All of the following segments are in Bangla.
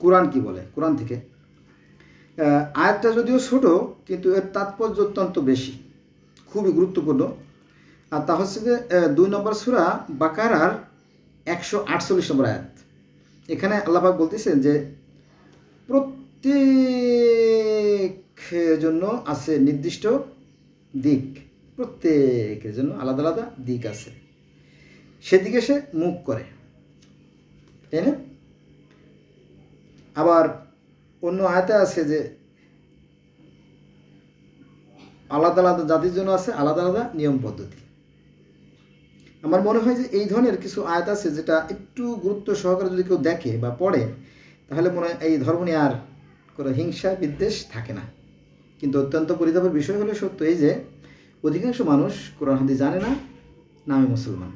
কোরআন কি বলে, কোরআন থেকে। আয়াতটা যদিও ছোট, কিন্তু এর তাৎপর্য অত্যন্ত বেশি, খুবই গুরুত্বপূর্ণ। আর তা হচ্ছে যে 2 নম্বর সূরা বাকারার 148 নম্বর আয়াত। এখানে আল্লাহ পাক বলতেছেন যে প্রত্যেকের জন্য আছে নির্দিষ্ট দিক, প্রত্যেকের জন্য আলাদা আলাদা দিক আছে, সেদিকে সে মুখ করে, তাই না? আবার অন্য আয়াতে আছে যে আলাদা আলাদা জাতির জন্য আছে আলাদা আলাদা নিয়ম পদ্ধতি। আমার মনে হয় যে এই ধরনের কিছু আয়াত আছে যেটা একটু গুরুত্ব সহকারে যদি কেউ দেখে বা পড়ে, তাহলে মনে হয় এই ধর্ম নিয়ে আর কোনো হিংসা বিদ্বেষ থাকে না। কিন্তু অত্যন্ত পরিতাপের বিষয় হলো সত্য এই যে অধিকাংশ মানুষ কোরআন হাদিস জানে না, নামে মুসলমান।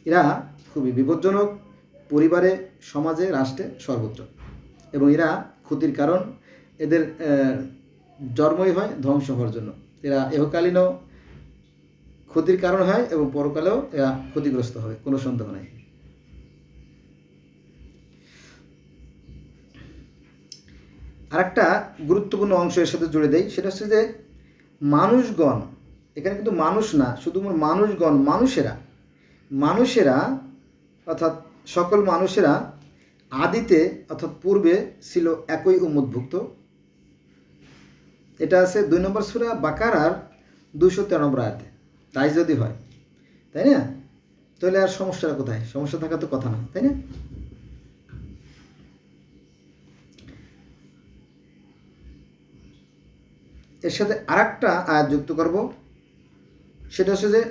এরা খুবই বিপজ্জনক পরিবারে, সমাজে, রাষ্ট্রে, সর্বত্র। এবং এরা ক্ষতির কারণ। এদের জন্মই হয় ধ্বংস হওয়ার জন্য। এরা ইহকালীনও ক্ষতির কারণ হয় এবং পরকালেও এরা ক্ষতিগ্রস্ত হবে, কোনো সন্দেহ নেই। আরেকটা গুরুত্বপূর্ণ অংশ এর সাথে জুড়ে দেই, সেটা হচ্ছে যে মানুষগণ, এখানে কিন্তু মানুষ না, শুধুমাত্র মানুষগণ, মানুষেরা অর্থাৎ সকল মানুষেরা আদিতে অর্থাৎ পূর্বে ছিল একই উম্মতভুক্ত। এটা আছে 2 নম্বর সূরা বাকারার 213 নম্বর আয়াতে। তাই যদি হয়, তাই না, তাহলে আর সমস্যাটা কোথায়? সমস্যা থাকার তো কথা না, তাই না? এর সাথে আরেকটা আয়াত যুক্ত করব, সেটা হচ্ছে যে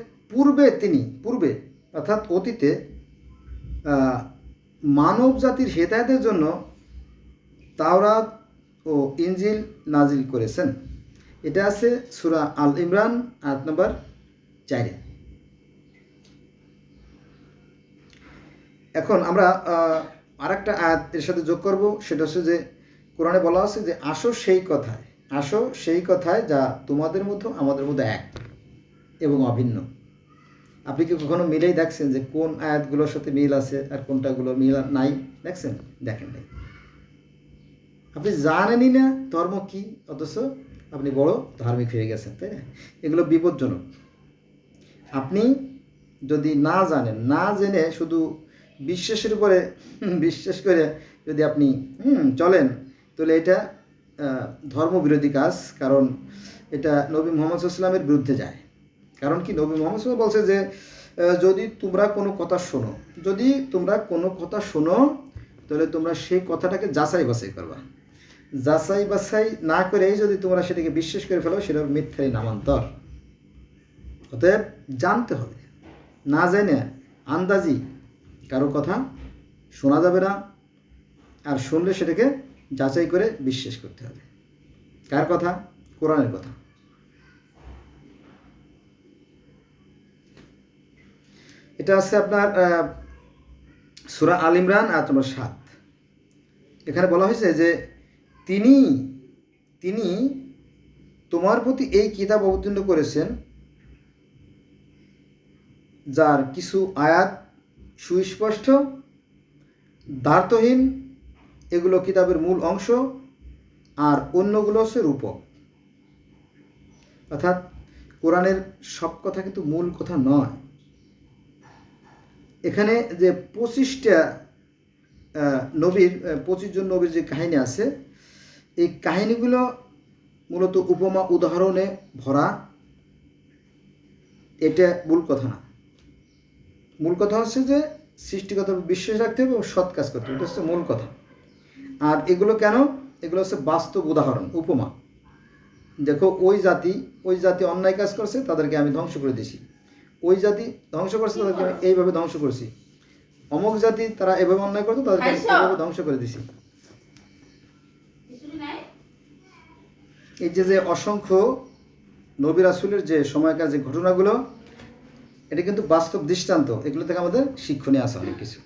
পূর্বে অর্থাৎ অতীতে মানব জাতির হেদায়েতের জন্য তাওরাত ও ইনজিল নাজিল করেছেন। এটা আছে সূরা আল ইমরান আয়াত নম্বর 4। এখন আমরা আরেকটা আয়াত এর সাথে যোগ করব, সেটা হচ্ছে যে কোরআনে বলা আছে যে আসো সেই কথায় যা তোমাদের মধ্যে আমাদের মধ্যে এক এবং অভিন্ন। আপনি কি কখনো মিলেই দেখছেন যে কোন আয়াতগুলোর সাথে মিল আছে আর কোনটাগুলো মিল নাই? দেখছেন? দেখেন নাই। আপনি জানেনই না ধর্ম কি, অথচ আপনি বড় ধার্মিক হয়ে গেছেন, তাই না? এগুলো বিপজ্জনক। আপনি যদি না জানেন, না জেনে শুধু বিশ্বাসের উপরে বিশ্বাস করে যদি আপনি চলেন, তাহলে এটা ধর্মবিরোধী কাজ। কারণ এটা নবী মুহাম্মদ সাল্লাল্লাহু আলাইহি ওয়াসাল্লামের বিরুদ্ধে যায়। কারণ কি, নবী মুহাম্মদ সাল্লাল্লাহু আলাইহি ওয়াসাল্লাম বলছে যে যদি তোমরা কোনো কথা শোনো, তাহলে তোমরা সেই কথাটাকে যাচাই বাছাই করবা। যাচাই বাছাই না করেই যদি তোমরা সেটাকে বিশ্বাস করে ফেলো, সেটা মিথ্যারই নামান্তর। অতএব জানতে হবে, না জেনে আন্দাজি কারো কথা শোনা যাবে না, আর শুনলে সেটাকে যাচাই করে বিশ্বাস করতে হবে। কার কথা? কোরআনের কথা। এটা আছে আপনার সূরা আল ইমরান আয়াত নম্বর 7। এখানে বলা হয়েছে যে তিনি তোমার প্রতি এই কিতাব অবতীর্ণ করেছেন, যার কিছু আয়াত সুস্পষ্ট, দ্বার্থহীন, এগুলো কিতাবের মূল অংশ, আর অন্যগুলো হচ্ছে রূপক। অর্থাৎ কোরআনের সব কথা কিন্তু মূল কথা নয়। এখানে যে 25 জন নবীর যে কাহিনী আছে, এই কাহিনীগুলো মূলত উপমা উদাহরণে ভরা। এটা মূল কথা না। মূল কথা হচ্ছে যে সৃষ্টিগত বিশ্বাস রাখতে হবে এবং সৎ কাজ করতে হবে, এটা হচ্ছে মূল কথা। আর এগুলো কেন? এগুলো হচ্ছে বাস্তব উদাহরণ, উপমা। দেখো, ওই জাতি অন্যায় কাজ করছে, তাদেরকে আমি ধ্বংস করে দিয়েছি। ওই জাতি ধ্বংস করছে, তাদেরকে আমি এইভাবে ধ্বংস করেছি। অমুক জাতি তারা এভাবে অন্যায় করতো, তাদেরকে আমি এইভাবে ধ্বংস করে দিয়েছি। এই যে অসংখ্য নবী রাসূলের যে সময়কার যে ঘটনাগুলো, এটা কিন্তু বাস্তব দৃষ্টান্ত। এগুলো থেকে আমাদের শিক্ষণীয় আছে অনেক কিছু।